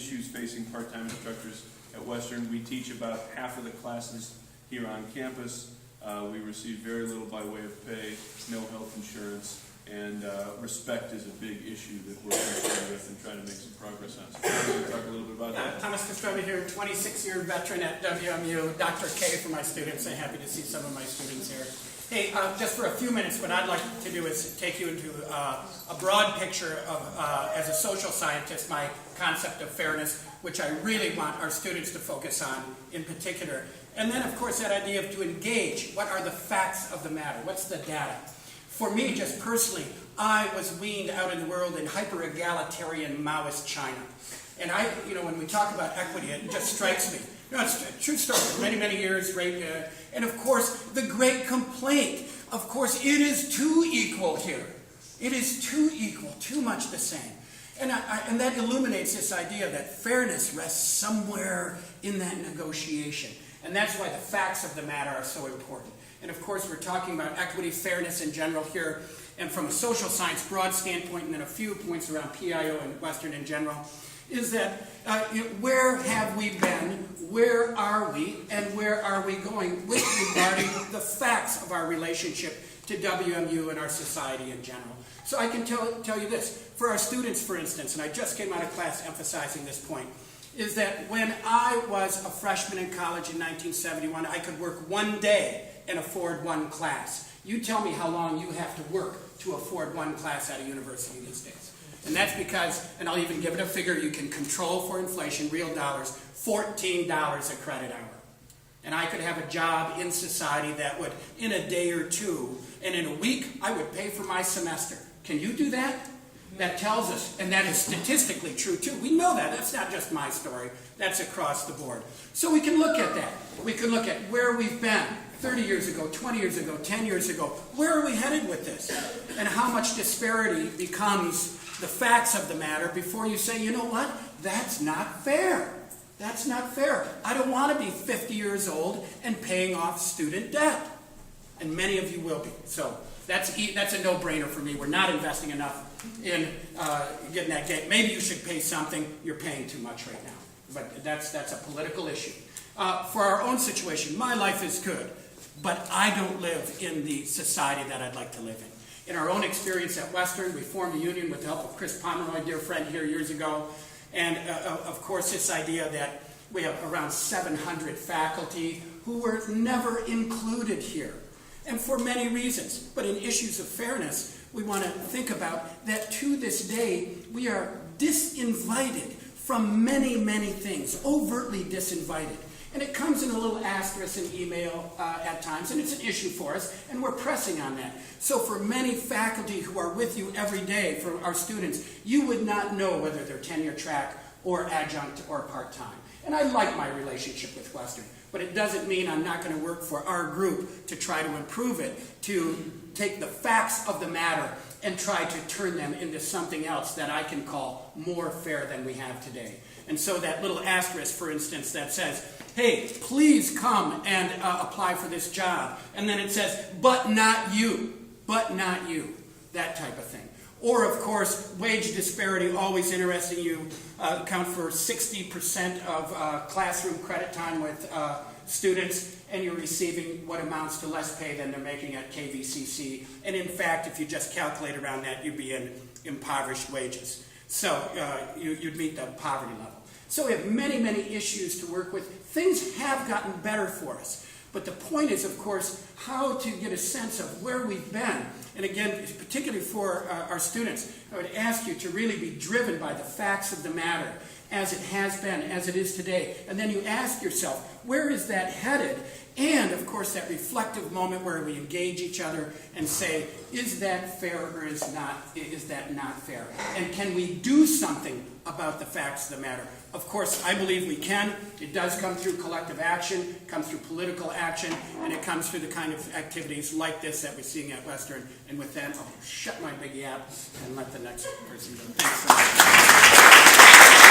issues facing part-time instructors at Western. We teach about half of the classes here on campus. We receive very little by way of pay, no health insurance, and respect is a big issue that we're concerned with and trying to make some progress on. So Thomas, can you talk a little bit about that? Thomas Castrova here, 26-year veteran at WMU, Dr. K for my students. I'm happy to see some of my students here. Hey, just for a few minutes, what I'd like to do is take you into a broad picture of, as a social scientist, my concept of fairness, which I really want our students to focus on in particular. And then, of course, that idea of to engage. What are the facts of the matter? What's the data? For me, just personally, I was weaned out in the world in hyper-egalitarian Maoist China. And when we talk about equity, it just strikes me. It's a true story. For many, many years, right? And of course, the great complaint. Of course, it is too equal here. It is too equal, too much the same. And that illuminates this idea that fairness rests somewhere in that negotiation. And that's why the facts of the matter are so important. And of course, we're talking about equity, fairness in general here, and from a social science broad standpoint, and then a few points around PIO and Western in general, is that where have we been, where are we, and where are we going with regarding the facts of our relationship to WMU and our society in general. So I can tell you this, for our students, for instance, and I just came out of class emphasizing this point, is that when I was a freshman in college in 1971, I could work one day and afford one class. You tell me how long you have to work to afford one class at a university these days. And that's because, and I'll even give it a figure you can control for inflation, real dollars, $14 a credit hour. And I could have a job in society that would, in a day or two, and in a week, I would pay for my semester. Can you do that? That tells us, and that is statistically true too. We know that. That's not just my story. That's across the board. So we can look at that. We can look at where we've been 30 years ago, 20 years ago, 10 years ago. Where are we headed with this? And how much disparity becomes the facts of the matter before you say, you know what? That's not fair. That's not fair. I don't want to be 50 years old and paying off student debt. And many of you will be. So that's a no-brainer for me. We're not investing enough in getting that gate. Maybe you should pay something. You're paying too much right now. But that's a political issue. For our own situation, my life is good. But I don't live in the society that I'd like to live in. In our own experience at Western, we formed a union with the help of Chris Pomeroy, dear friend here years ago. And of course, this idea that we have around 700 faculty who were never included here. And for many reasons. But in issues of fairness, we want to think about that to this day, we are disinvited from many, many things, overtly disinvited. And it comes in a little asterisk in email at times, and it's an issue for us, and we're pressing on that. So for many faculty who are with you every day, for our students, you would not know whether they're tenure track or adjunct or part-time. And I like my relationship with Western, but it doesn't mean I'm not going to work for our group to try to improve it, to take the facts of the matter and try to turn them into something else that I can call more fair than we have today. And so that little asterisk, for instance, that says, hey, please come and apply for this job. And then it says, but not you, that type of thing. Or, of course, wage disparity, always interesting. You account for 60% of classroom credit time with students, and you're receiving what amounts to less pay than they're making at KVCC. And in fact, if you just calculate around that, you'd be in impoverished wages. So you'd meet the poverty level. So we have many, many issues to work with. Things have gotten better for us. But the point is, of course, how to get a sense of where we've been. And again, particularly for our students, I would ask you to really be driven by the facts of the matter as it has been, as it is today. And then you ask yourself, where is that headed? And, of course, that reflective moment where we engage each other and say, is that fair or is that not fair? And can we do something about the facts of the matter? Of course, I believe we can. It does come through collective action, it comes through political action, and it comes through the kind of activities like this that we're seeing at Western. And with that, I'll shut my big yap and let the next person go. Thanks so much.